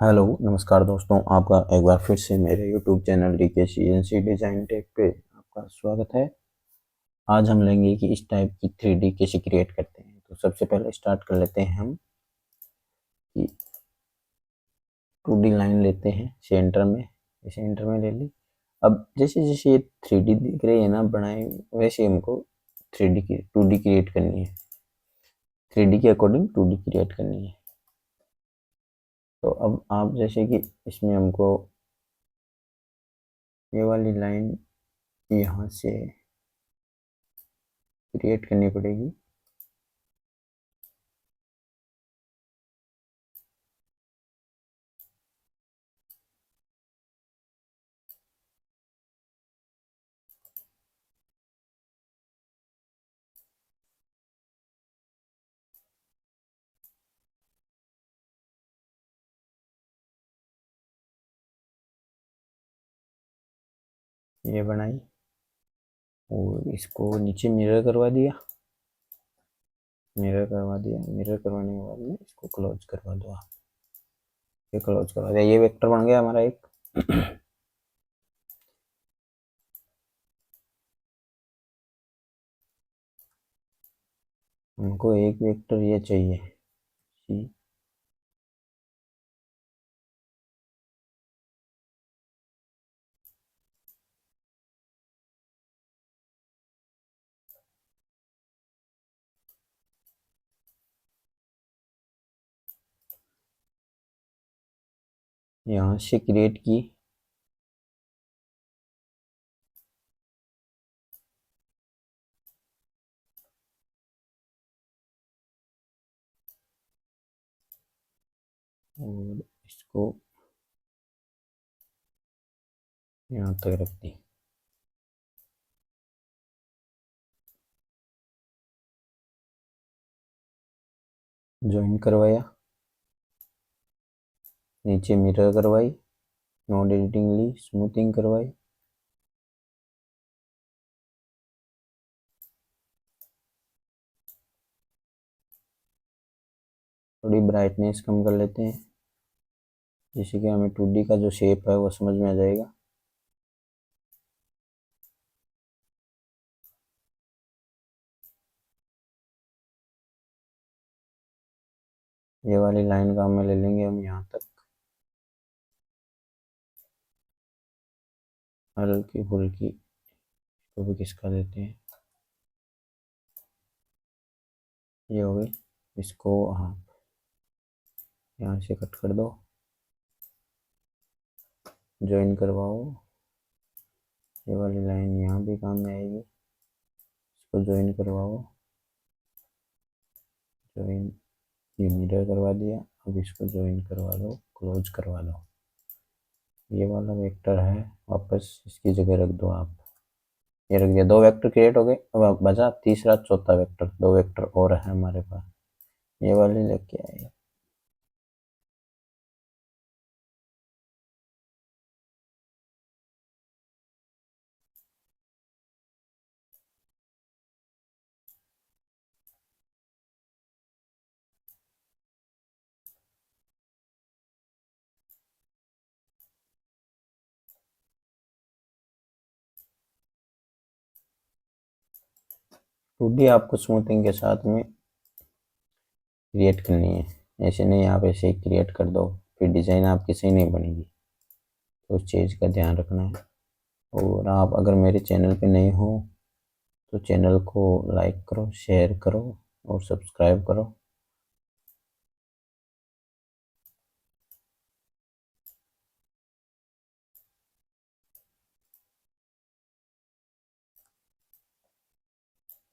Hello नमस्कार दोस्तों, आपका एक बार फिर से मेरे YouTube channel DK CNC design tech पे आपका स्वागत है। आज हम लेंगे कि इस टाइप की 3D कैसे क्रिएट करते हैं। तो सबसे पहले स्टार्ट कर लेते हैं हम कि 2D लाइन लेते हैं सेंटर में, सेंटर में ले ली। अब जैसे जैसे ये 3D दिख रही है ना बनाई, वैसे हमको 3D की 2D क्रिएट करनी है। 3D के अकॉर्डिंग 2D क्रिएट करनी है। तो अब आप जैसे कि इसमें हमको ये वाली लाइन यहाँ से क्रिएट करनी पड़ेगी। ये बनाई और इसको नीचे मिरर करवा दिया। मिरर करवा दिया, मिरर करवाने के बाद में इसको क्लोज करवा दो आप। ये क्लोज करवा दिया, ये वेक्टर बन गया हमारा एक। हमको एक वेक्टर ये चाहिए सी। यहाँ से क्रिएट की, और इसको यहाँ तक रख दी। ज्वाइन करवाया, नीचे मिरर करवाई, नोड एडिटिंग ली, स्मूथिंग करवाई। थोड़ी ब्राइटनेस कम कर लेते हैं, जिससे कि हमें 2D का जो शेप है वो समझ में आ जाएगा। ये वाली लाइन का हमें ले लेंगे हम यहाँ तक, हल्की फुल्की को भी किसका देते हैं। ये हो गई, इसको हाँ यहाँ से कट कर दो, ज्वाइन करवाओ। ये वाली लाइन यहाँ भी काम में आएगी, इसको ज्वाइन करवाओ। ज्वाइन, ये मिरर करवा दिया, अब इसको ज्वाइन करवा दो, क्लोज करवा दो। ये वाला वेक्टर है, वापस इसकी जगह रख दो आप। ये रख दिया, दो वेक्टर क्रिएट हो गए। अब बचा तीसरा चौथा वेक्टर, दो वेक्टर और है हमारे पास, ये वाली लेके आए। टू डी आपको स्मूथिंग के साथ में क्रिएट करनी है, ऐसे नहीं आप ऐसे ही क्रिएट कर दो, फिर डिज़ाइन आपकी सही नहीं बनेगी। तो उस चीज़ का ध्यान रखना है। और आप अगर मेरे चैनल पे नए हो तो चैनल को लाइक करो, शेयर करो और सब्सक्राइब करो।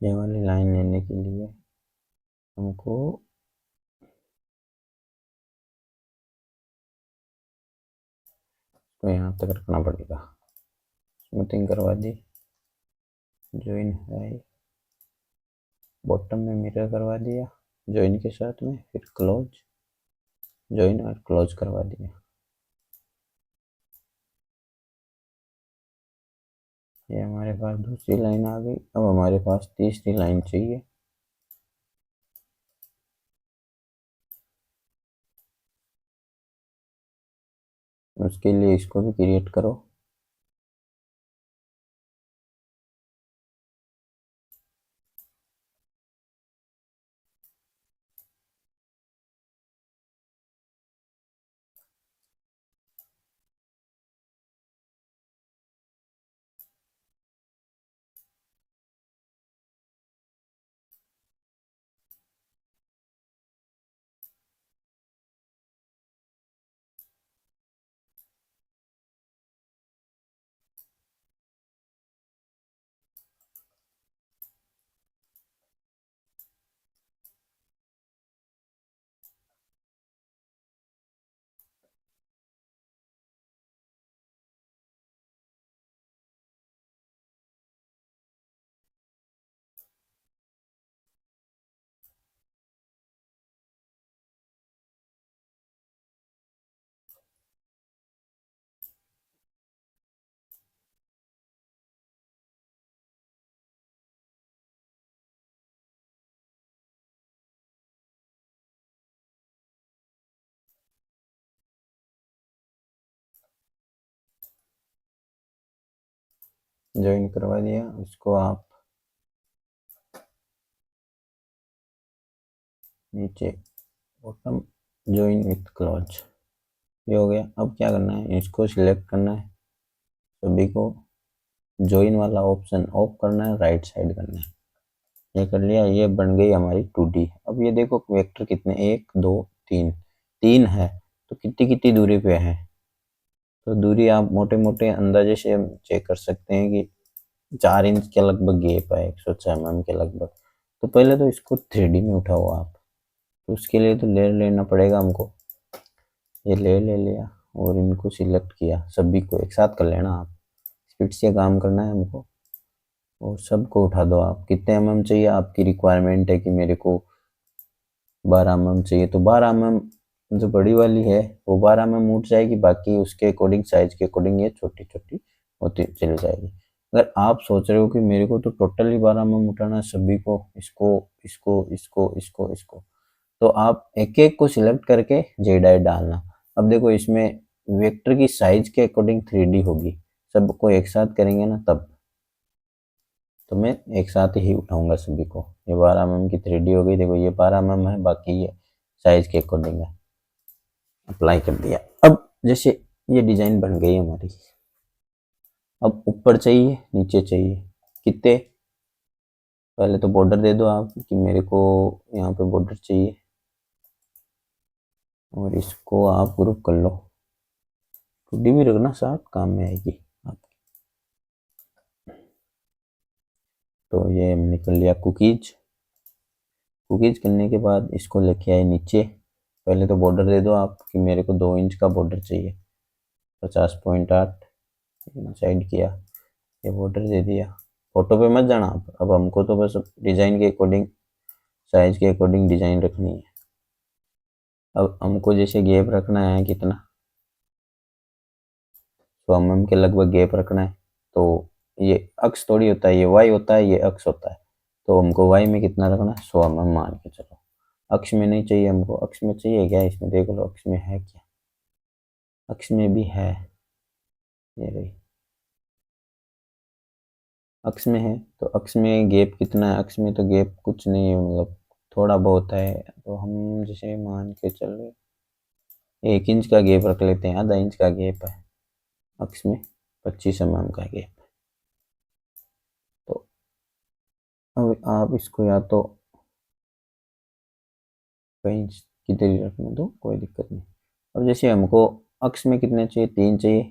ये वाली लाइन लेने के लिए हमको तो यहाँ तक रखना पड़ेगा। स्मूथिंग करवा दी, ज्वाइन है, बॉटम में मिरर करवा दिया ज्वाइन के साथ में, फिर क्लोज, ज्वाइन और क्लोज करवा दिया। ये हमारे पास दूसरी लाइन आ गई। अब हमारे पास तीसरी लाइन चाहिए। उसके लिए इसको भी क्रिएट करो। ज्वाइन करवा दिया इसको। आप नीचे बॉटम ज्वाइन विथ क्लोज, ये हो गया। अब क्या करना है, इसको सिलेक्ट करना है, सभी को ज्वाइन वाला ऑप्शन ऑफ करना है, राइट साइड करना है। ये कर लिया, ये बन गई हमारी 2D। अब ये देखो वेक्टर कितने, 1 2 3, 3 है, तो कितनी कितनी दूरी पे है। तो दूरी आप मोटे मोटे अंदाजे से हम चेक कर सकते हैं कि 4 इंच के लगभग गैप है, 106 mm के लगभग। तो पहले तो इसको 3D में उठाओ आप, तो उसके लिए तो लेयर लेना पड़ेगा हमको। ये लेयर ले लिया और इनको सिलेक्ट किया, सभी को एक साथ कर लेना आप, स्पीड से काम करना है हमको। और सबको उठा दो आप, कितने mm चाहिए आपकी रिक्वायरमेंट है कि मेरे को 12 mm चाहिए, तो 12 mm जो बड़ी वाली है वो 12 mm उठ जाएगी, बाकी उसके अकॉर्डिंग साइज के अकॉर्डिंग ये छोटी छोटी होती चली जाएगी। अगर आप सोच रहे हो कि मेरे को तो टोटली 12 mm उठाना है सभी को, इसको इसको इसको इसको इसको, तो आप एक एक को सिलेक्ट करके जेडाई डालना। अब देखो इसमें वेक्टर की साइज के अकॉर्डिंग 3D होगी, सबको एक साथ करेंगे ना तब, तो मैं एक साथ ही उठाऊंगा सभी को। ये 12 mm की 3D हो गई, देखो ये 12 mm है, बाकी ये साइज के अकॉर्डिंग है। अप्लाई कर दिया। अब जैसे ये डिजाइन बन गई हमारी। अब ऊपर चाहिए नीचे चाहिए, कितने, पहले तो बॉर्डर दे दो आप कि मेरे को यहाँ पे बॉर्डर चाहिए, और इसको आप ग्रुप कर लो। 2D भी रखना साथ, काम में आएगी आपकी। तो ये निकल लिया कुकीज। कुकीज करने के बाद इसको लेके आए नीचे, पहले तो बॉर्डर दे दो आप कि मेरे को 2 इंच का बॉर्डर चाहिए, 50.8 साइड किया, ये बॉर्डर दे दिया। फोटो पे मत जाना आप, अब हमको तो बस डिज़ाइन के अकॉर्डिंग साइज के अकॉर्डिंग डिज़ाइन रखनी है। अब हमको जैसे गैप रखना है कितना, 100 mm के लगभग गैप रखना है। तो ये अक्स थोड़ी होता है, ये वाई होता है, ये अक्स होता है। तो हमको वाई में कितना रखना है, 100 mm मान के चलो। अक्ष में नहीं चाहिए हमको, अक्ष में चाहिए क्या, इसमें देख लो अक्ष में है क्या, अक्ष में भी है, ये रही अक्ष में है। तो अक्ष में गैप कितना है, अक्ष में तो गैप कुछ नहीं है, मतलब थोड़ा बहुत है। तो हम जैसे मान के चल रहे 1 इंच का गैप रख लेते हैं, आधा इंच का गैप है अक्ष में, 25 mm का गैप। तो अब आप इसको या तो कहीं किधर ही रखने दो, कोई दिक्कत नहीं। अब जैसे हमको अक्ष में कितने चाहिए, 3 चाहिए,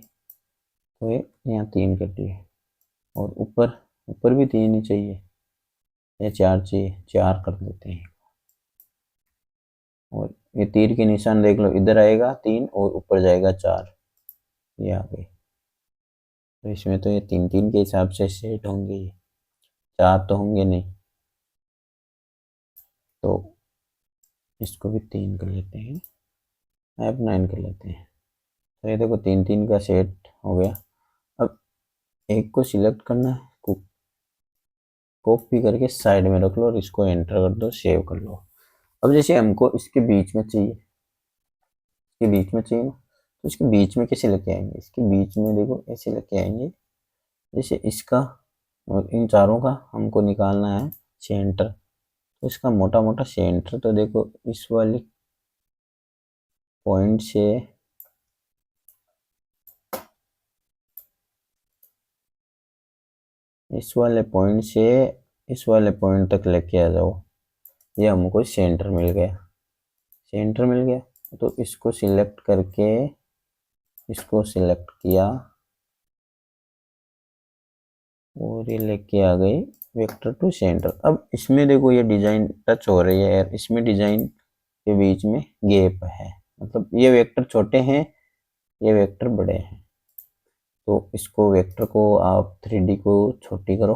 तो ये यहाँ 3 कर दिए। और ऊपर ऊपर भी 3 ही चाहिए, या 4 चाहिए, 4 कर देते हैं। और ये तीर के निशान देख लो, इधर आएगा 3 और ऊपर जाएगा 4, ये आ गए। तो इसमें तो ये 3 3 के हिसाब से सेट होंगे, ये 4 तो होंगे नहीं, तो इसको भी 3 कर लेते हैं, F9 कर लेते हैं। तो ये देखो 3 3 का सेट हो गया। अब एक को सिलेक्ट करना है, कॉपी करके साइड में रख लो और इसको एंटर कर दो, सेव कर लो। अब जैसे हमको इसके बीच में चाहिए, इसके बीच में चाहिए ना, तो इसके बीच में कैसे लेके आएंगे, इसके बीच में देखो ऐसे लेके आएंगे, जैसे इसका और इन चारों का हमको निकालना है सेंटर। तो इसका मोटा मोटा सेंटर तो देखो इस वाली पॉइंट से इस वाले पॉइंट से इस वाले पॉइंट तक लेके आ जाओ। ये हमको सेंटर मिल गया, सेंटर मिल गया। तो इसको सिलेक्ट करके इसको सिलेक्ट किया और ये लेके आ गई वेक्टर टू सेंटर। अब इसमें देखो ये डिजाइन टच हो रही है यार, इसमें डिजाइन के बीच में गैप है, मतलब ये वेक्टर छोटे हैं, ये वेक्टर बड़े हैं। तो इसको वेक्टर को आप 3D को छोटी करो,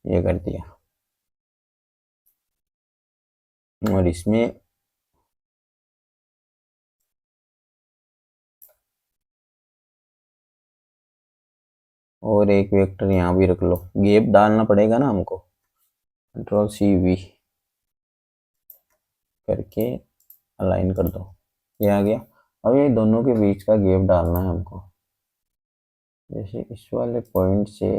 ये कर दिया। और इसमें और एक वेक्टर यहाँ भी रख लो, गैप डालना पड़ेगा ना हमको, Ctrl+C+V करके अलाइन कर दो, ये आ गया। अब ये दोनों के बीच का गैप डालना है हमको, जैसे इस वाले पॉइंट से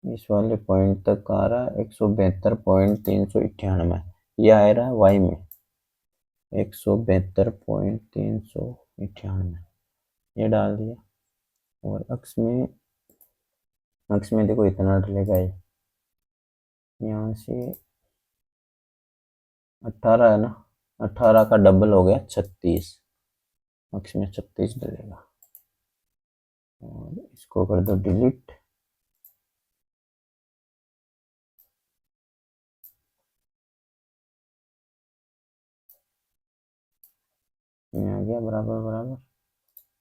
इस वाले पॉइंट तक आ रहा है 172.398, ये आ रहा है वाई में 172.398, ये डाल दिया। और अक्ष में देखो इतना डलेगा, ये यहाँ से 18 है ना, 18 का डबल हो गया 36, अक्ष में 36 डलेगा। और इसको कर दो डिलीट। ये आ गया बराबर बराबर।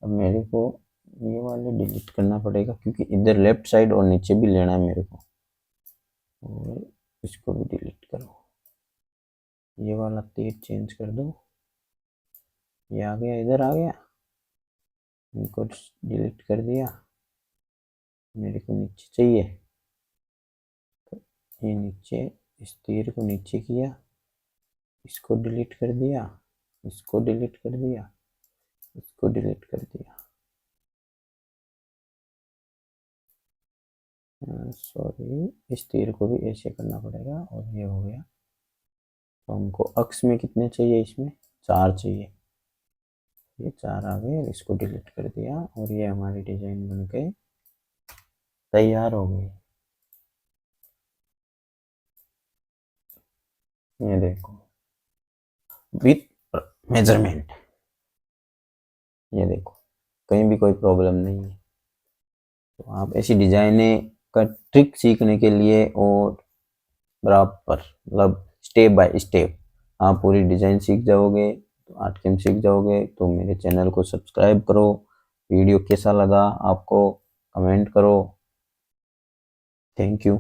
अब मेरे को ये वाले डिलीट करना पड़ेगा, क्योंकि इधर लेफ्ट साइड और नीचे भी लेना है मेरे को। और इसको भी डिलीट करो, ये वाला तीर चेंज कर दो, ये आ गया, इधर आ गया, इनको डिलीट कर दिया। मेरे को नीचे चाहिए, तो ये नीचे, इस तीर को नीचे किया, इसको डिलीट कर दिया, इसको डिलीट कर दिया, इसको डिलीट कर दिया। सॉरी, इस तीर को भी ऐसे करना पड़ेगा। और ये हो गया। तो हमको अक्ष में कितने चाहिए, इसमें 4 चाहिए, ये 4 आ गए, इसको डिलीट कर दिया। और ये हमारी डिजाइन बन के तैयार हो गई। ये देखो विथ मेजरमेंट, ये देखो कहीं भी कोई प्रॉब्लम नहीं है। तो आप ऐसी डिजाइनें का ट्रिक सीखने के लिए और बराबर मतलब स्टेप बाय स्टेप आप पूरी डिजाइन सीख जाओगे, तो आर्टकेम सीख जाओगे। तो मेरे चैनल को सब्सक्राइब करो, वीडियो कैसा लगा आपको कमेंट करो। Thank you.